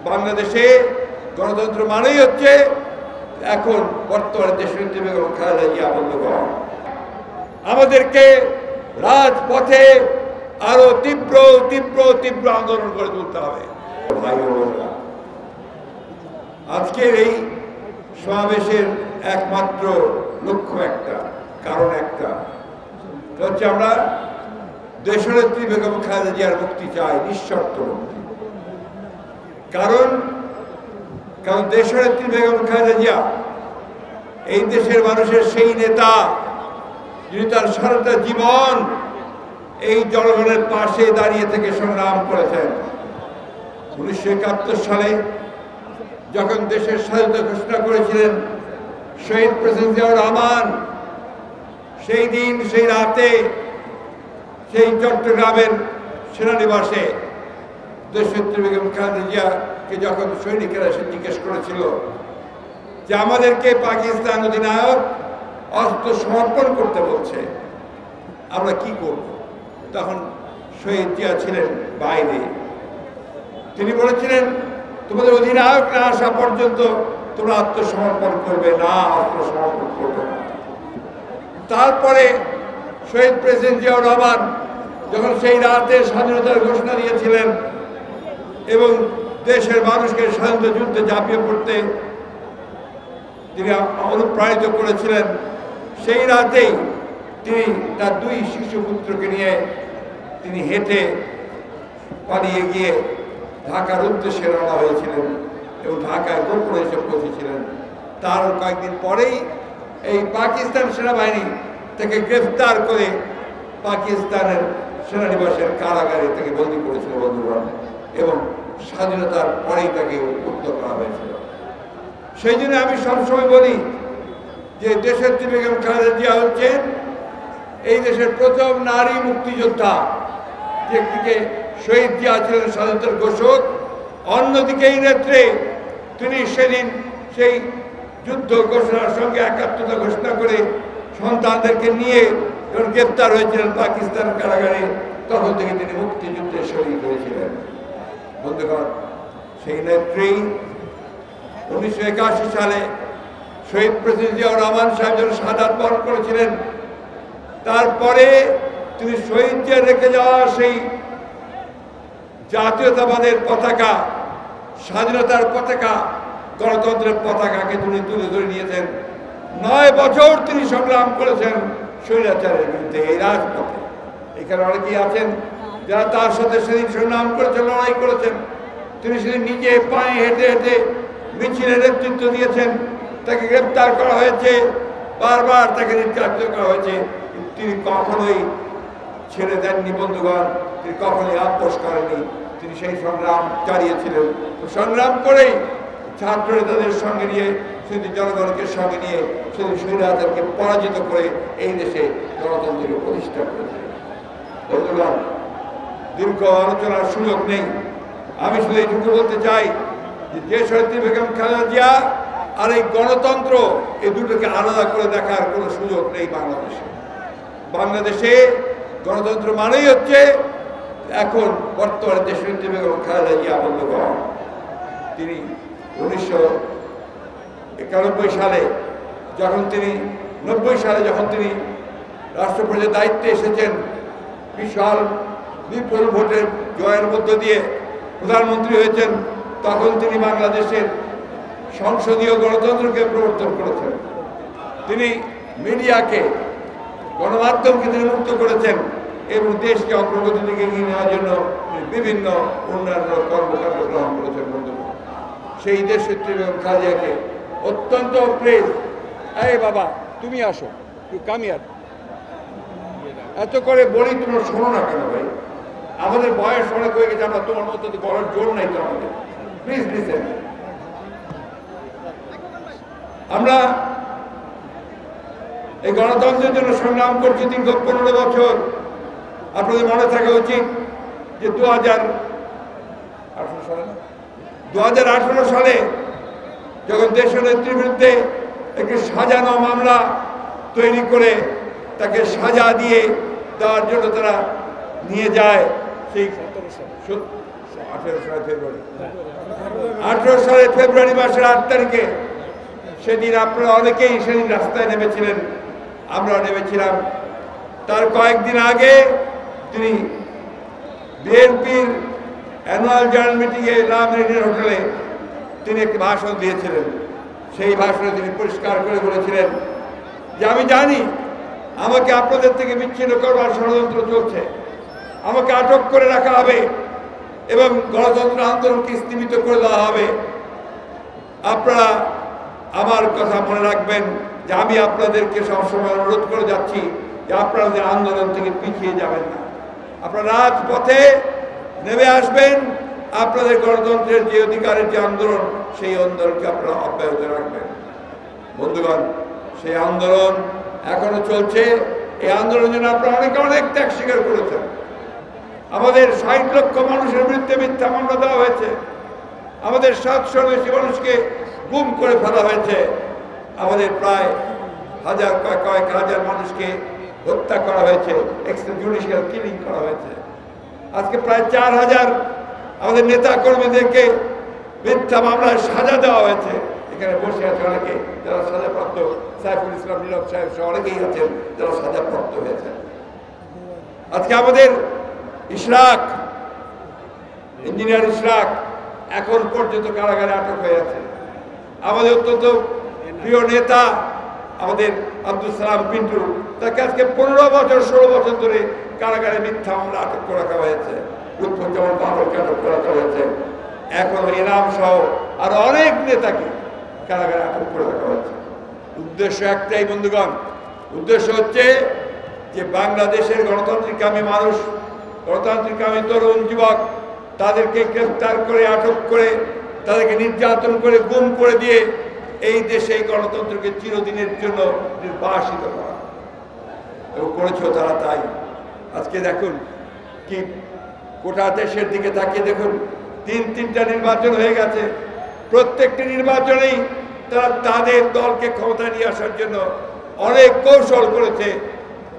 বাংলাদেশে গণতন্ত্র মানেই হচ্ছে এখন বর্তমানে দেশনেত্রী বেগম খালেদা জিয়া বন্ধুগণ, আমাদেরকে রাজপথে আরো তীব্র তীব্র তীব্র আন্দোলন করে তুলতে হবে। ভাই বোনেরা, আজকের এই সমাবেশের একমাত্র লক্ষ্য একটা, কারণ একটা হচ্ছে আমরা দেশনেত্রী বেগম খালেদা জিয়ার মুক্তি চাই, নিঃশর্ত মুক্তি। কারণ দেশনেত্রী বেগম খালেদা জিয়া এই দেশের মানুষের সেই নেতা যিনি তার সারাটা জীবন এই জনগণের পাশে দাঁড়িয়ে থেকে সংগ্রাম করেছেন। 1971 সালে যখন দেশের স্বাধীনতা ঘোষণা করেছিলেন শহীদ প্রেসিডেন্ট জিয়াউর রহমান, সেই দিন সেই রাতে সেই চট্টগ্রামের সেনানিবাসে দেশনেত্রী বেগম খালেদা জিয়াকে যখন সৈনিকেরা এসে জিজ্ঞেস করেছিল যে আমাদেরকে পাকিস্তান অধিনায়ক অস্ত্র সমর্পণ করতে বলছে, আমরা কি করব? তখন শহীদ জিয়া ছিলেন বাইরে। তিনি বলেছিলেন তোমাদের অধিনায়ক না আসা পর্যন্ত তোমরা আত্মসমর্পণ করবে না, অস্ত্র সমর্পণ করবে না। তারপরে শহীদ প্রেসিডেন্ট জিয়াউর রহমান যখন সেই রাতে স্বাধীনতার ঘোষণা দিয়েছিলেন এবং দেশের মানুষকে স্বাধীনতা যুদ্ধে ঝাঁপিয়ে পড়তে তিনি অনুপ্রাণিত করেছিলেন, সেই রাতেই তিনি তার 2 শিশুপুত্রকে নিয়ে তিনি হেঁটে পালিয়ে গিয়ে ঢাকার উদ্দেশ্যে রওনা হয়েছিলেন এবং ঢাকায় গোপনে এসে পৌঁছেছিলেন। তার কয়েকদিন পরেই এই পাকিস্তান সেনাবাহিনী তাকে গ্রেফতার করে পাকিস্তানের সেনানিবাসের কারাগারে তাকে বন্দী করেছিল বন্ধুগণ, এবং স্বাধীনতার পরেই তাকে মুক্ত করা হয়েছিল। সেই জন্য আমি সবসময় বলি যে দেশনেত্রী বেগম খালেদা জিয়া হচ্ছেন এই দেশের প্রথম নারী মুক্তিযোদ্ধা। যে একদিকে শহীদ জিয়া ছিলেন স্বাধীনতার ঘোষক, অন্যদিকে এই নেত্রী তিনি সেদিন সেই যুদ্ধ ঘোষণার সঙ্গে একাত্মতা ঘোষণা করে সন্তানদেরকে নিয়ে যখন গ্রেপ্তার হয়েছিলেন পাকিস্তান কারাগারে, তখন থেকে তিনি মুক্তিযুদ্ধে শহীদ হয়েছিলেন। বন্ধুগণ, সেই নেত্রী 1981 সালে শহীদ প্রেসিডেন্ট জিয়াউর রহমান সাহেব যখন শাহাদাত বরণ করেছিলেন, তারপরে তিনি শহীদ জিয়া রেখে যাওয়া সেই জাতীয়তাবাদের পতাকা, স্বাধীনতার পতাকা, গণতন্ত্রের পতাকাকে তিনি তুলে ধরে নিয়েছেন। 9 বছর তিনি সংগ্রাম করেছেন স্বৈরাচারের বিরুদ্ধে এই রাজপথে। এখানে অনেকেই আছেন যারা তার সাথে সেদিন সংগ্রাম করেছেন, লড়াই করেছেন। তিনি সেদিন নিজে পায়ে হেঁটে হেঁটে মিছিলের নেতৃত্ব দিয়েছেন, তাকে গ্রেপ্তার করা হয়েছে, বারবার তাকে নির্যাতিত করা হয়েছে, তিনি কখনোই ছেড়ে দেননি বন্ধুগণ, তিনি কখনোই আপোষ করেননি। তিনি সেই সংগ্রাম চালিয়েছিলেন। সংগ্রাম করেই ছাত্র নেতাদের সঙ্গে নিয়ে, সেদিন জনগণকে সঙ্গে নিয়ে সেদিন স্বৈরাচারকে পরাজিত করে এই দেশে গণতন্ত্রের প্রতিষ্ঠা করেছিলেন। বন্ধুগণ, দীর্ঘ আলোচনার সুযোগ নেই, আমি শুধু এইটুকু বলতে চাই যে দেশনেত্রী বেগম খালেদা জিয়া আর এই গণতন্ত্র, এই দুটোকে আলাদা করে দেখার কোনো সুযোগ নেই বাংলাদেশে। বাংলাদেশে গণতন্ত্র মানেই হচ্ছে এখন বর্তমানে দেশনেত্রী বেগম খালেদা জিয়া বন্ধুগণ, তিনি 1991 সালে যখন তিনি 90 সালে যখন তিনি রাষ্ট্রপতির দায়িত্বে এসেছেন, বিশাল বিপুল ভোটের জয়ের মধ্য দিয়ে প্রধানমন্ত্রী হয়েছেন, তখন তিনি বাংলাদেশের সংসদীয় গণতন্ত্রকে প্রবর্তন করেছেন। তিনি মিডিয়াকে, গণমাধ্যমকে তিনি মুক্ত করেছেন এবং দেশকে অগ্রগতির দিকে এগিয়ে নেওয়ার জন্য বিভিন্ন উন্নয়ন কর্মকাণ্ড গ্রহণ করেছেন। বন্ধুগণ, সেই দেশনেত্রী বেগম খালেদা জিয়াকে অত্যন্ত প্রেস, এই বাবা তুমি আসো, তুই কামিয়ার, এত করে বলি তোমরা শোনো না কেন ভাই? আমাদের বয়স অনেক হয়ে গেছে, আমরা তোমার মতো বলার জোর নাই তো আমাদের। Please listen. আমরা এই গণতন্ত্রের জন্য সংগ্রাম করছি দীর্ঘ 15 বছর। আপনাদের মনে থাকা উচিত যে 2018 সালে যখন দেশনেত্রীর বিরুদ্ধে একটি সাজানো মামলা তৈরি করে তাকে সাজা দিয়ে দেওয়ার জন্য তারা নিয়ে যায় সেই 18 ফেব্রুয়ারি 18 সালের ফেব্রুয়ারি মাসের 8 তারিখে সেদিন আপনারা অনেকেই সেদিন রাস্তায় নেমেছিলেন, আমরাও নেমেছিলাম। তার কয়েকদিন আগে তিনি বিএনপির অ্যানুয়াল জেনারেল মিটিংয়ে রামরেডির হোটেলে তিনি একটি ভাষণ দিয়েছিলেন। সেই ভাষণে তিনি পরিষ্কার করে বলেছিলেন যে আমি জানি আমাকে আপনাদের থেকে বিচ্ছিন্ন করবার ষড়যন্ত্র চলছে, আমাকে আটক করে রাখা হবে এবং গণতন্ত্র আন্দোলনকে স্থগিত করে দেওয়া হবে। আপনারা আমার কথা মনে রাখবেন যে আমি আপনাদেরকে সবসময় অনুরোধ করে যাচ্ছি যে আপনারা যে আন্দোলন থেকে পিছিয়ে যাবেন না, আপনারা রাজপথে নেমে আসবেন, আপনাদের গণতন্ত্রের যে অধিকারের যে আন্দোলন সেই আন্দোলনকে আপনারা অব্যাহত রাখবেন। বন্ধুগণ, সেই আন্দোলন এখনো চলছে। এই আন্দোলনের জন্য আপনারা অনেক ত্যাগ স্বীকার করেছেন। আমাদের 60 লক্ষ মানুষের বিরুদ্ধে মিথ্যা মামলা দেওয়া হয়েছে, আমাদের 700 বেশি মানুষকে গুম করে ফেলা হয়েছে, আমাদের প্রায় কয়েক হাজার মানুষকে হত্যা করা হয়েছে, এক্সট্রা জুডিশিয়াল কিলিং করা হয়েছে। আজকে প্রায় 4000 আমাদের নেতা কর্মীদেরকে মিথ্যা মামলায় সাজা দেওয়া হয়েছে। এখানে বসে আছে অনেকে যারা সাজাপ্রাপ্ত, সাইফুল ইসলাম নীরব সাহেব সহ অনেকেই আছেন যারা সাজাপ্রাপ্ত হয়েছে। আজকে আমাদের ইশরাক, ইঞ্জিনিয়ার ইশরাক এখন পর্যন্ত কারাগারে আটক হয়ে আছে। আমাদের অত্যন্ত প্রিয় নেতা আমাদের আব্দুল সালাম পিন্টু, তাকে আজকে 15 বছর 16 বছর ধরে কারাগারে মিথ্যা মামলা আটক করে রাখা হয়েছে। লুৎফুজ্জামান বাবরকে আটক করে রাখা হয়েছে। এখন ইনাম সহ আরো অনেক নেতাকে কারাগারে আটক করে রাখা হয়েছে। উদ্দেশ্য একটাই বন্ধুগণ, উদ্দেশ্য হচ্ছে যে বাংলাদেশের গণতান্ত্রিককামী মানুষ, গণতান্ত্রিককামী তরুণ যুবক, তাদেরকে গ্রেফতার করে আটক করে তাদেরকে নির্যাতন করে গুম করে দিয়ে এই দেশে গণতন্ত্রকে চিরদিনের জন্য নির্বাসিত করা, এবং করেছেও তারা তাই। আজকে দেখুন কি গোটা দেশের দিকে তাকিয়ে দেখুন, 3টা নির্বাচন হয়ে গেছে। প্রত্যেকটি নির্বাচনেই তারা তাদের দলকে ক্ষমতা নিয়ে আসার জন্য অনেক কৌশল করেছে।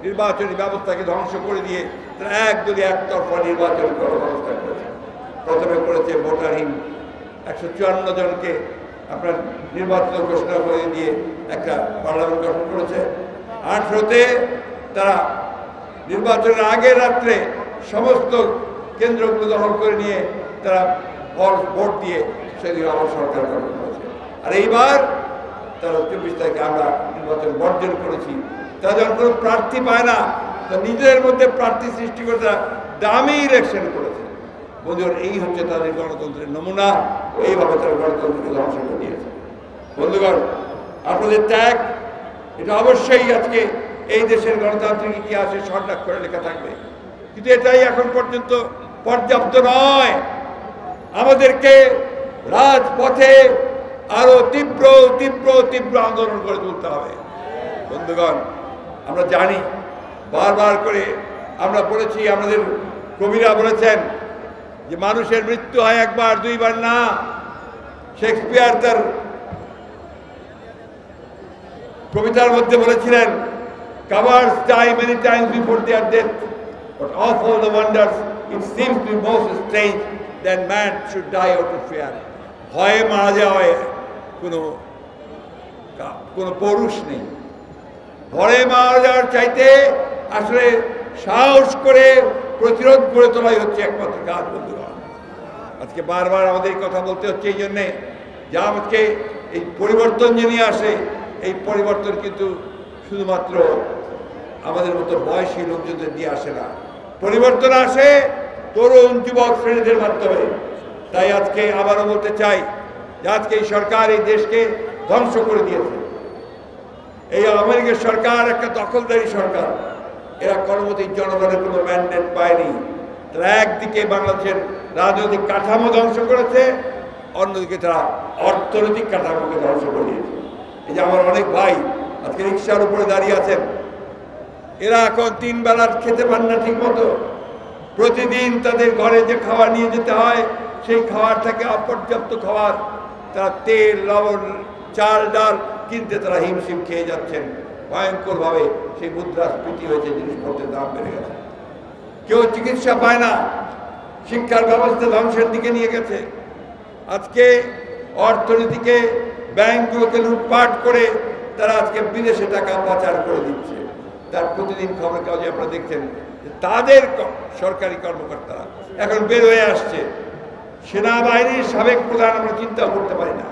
নির্বাচনী ব্যবস্থাকে ধ্বংস করে দিয়ে তারা একদলীয় একতরফা নির্বাচন করার ব্যবস্থা করেছে। প্রথমে করেছে ভোটারহীন 154 জনকে আপনার নির্বাচিত ঘোষণা করে দিয়ে একটা পার্লামেন্ট গঠন করেছে। 18তে তারা নির্বাচনের আগের রাত্রে সমস্ত কেন্দ্রগুলো দখল করে নিয়ে তারা ভোট দিয়ে সেদিকে আমার সরকার গঠন করেছে। আর এইবার তারা 24 তারিখে আমরা নির্বাচন বর্জন করেছি। তারা যখন কোনো প্রার্থী পায় না, তা নিজেদের মধ্যে প্রার্থী সৃষ্টি করে তারা দামি ইলেকশন করেছে। বন্ধুগণ, এই হচ্ছে তাদের গণতন্ত্রের নমুনা। এইভাবে তারা গণতন্ত্রকে ধ্বংস করে দিয়েছে। বন্ধুগণ, আপনাদের ত্যাগ এটা অবশ্যই আজকে এই দেশের গণতান্ত্রিক ইতিহাসে স্বর্ণাক্ষরে লেখা থাকবে, কিন্তু এটাই এখন পর্যন্ত পর্যাপ্ত নয়। আমাদেরকে রাজপথে আরো তীব্র তীব্র তীব্র আন্দোলন করে তুলতে হবে। বন্ধুগণ, আমরা জানি, বারবার করে আমরা বলেছি, আমাদের কবিরা বলেছেন যে মানুষের মৃত্যু হয় একবার দুইবার না। শেক্সপিয়ার তার কবিতার মধ্যে বলেছিলেন, cowards die many times before their death, but of all the wonders it seems to be most strange that man should die out of fear. ভয়ে মারা যাওয়ায় কোনো পৌরুষ নেই। ভয়ে মারা যাওয়ার চাইতে আসলে সাহস করে প্রতিরোধ করে তোলাই হচ্ছে একমাত্র কাজ। বন্ধুগণ, আজকে বারবার আমাদের কথা বলতে হচ্ছে এই জন্যে যে আজকে এই পরিবর্তন যে নিয়ে আসে, এই পরিবর্তন কিন্তু শুধুমাত্র আমাদের মতো বয়সী লোকজনদের দিয়ে আসে না, পরিবর্তন আসে তরুণ যুবক শ্রেণীদের মাধ্যমে। তাই আজকে আবারও বলতে চাই যে আজকে এই সরকার এই দেশকে ধ্বংস করে দিয়েছে। এই আমেরিকার সরকার একটা দখলদারি সরকার। এরা কর্মতী জনগণের কোনো ম্যান্ডেট পায়নি। তারা একদিকে বাংলাদেশের রাজনৈতিক কাঠামো ধ্বংস করেছে, অন্যদিকে তারা অর্থনৈতিক কাঠামোকে ধ্বংস করে দিয়েছে। এই যে আমার অনেক ভাই আজকে রিক্সার উপরে দাঁড়িয়ে আছেন, এরা এখন 3 বেলার খেতে পান না ঠিক মতো। প্রতিদিন তাদের ঘরে যে খাবার নিয়ে যেতে হয়, সেই খাবার থেকে অপর্যাপ্ত খাবার, তারা তেল, লবণ, চাল, ডাল কিনতে তারা হিমশিম খেয়ে যাচ্ছেন। ভয়ঙ্করভাবে সেই মুদ্রাস্ফীতি হয়েছে, জিনিসপত্রের দাম বেড়ে গেছে। কেউ চিকিৎসা পায় না, শিক্ষার ব্যবস্থা ধ্বংসের দিকে নিয়ে গেছে। আজকে অর্থনীতিকে ব্যাংকগুলোকে লুটপাট করে তারা আজকে বিদেশে টাকা পাচার করে দিচ্ছে। তার প্রতিদিন খবর কাগজে আপনারা দেখছেন তাদের সরকারি কর্মকর্তারা এখন বের হয়ে আসছে। সেনাবাহিনীর সাবেক প্রধান আমরা চিন্তা করতে পারি না।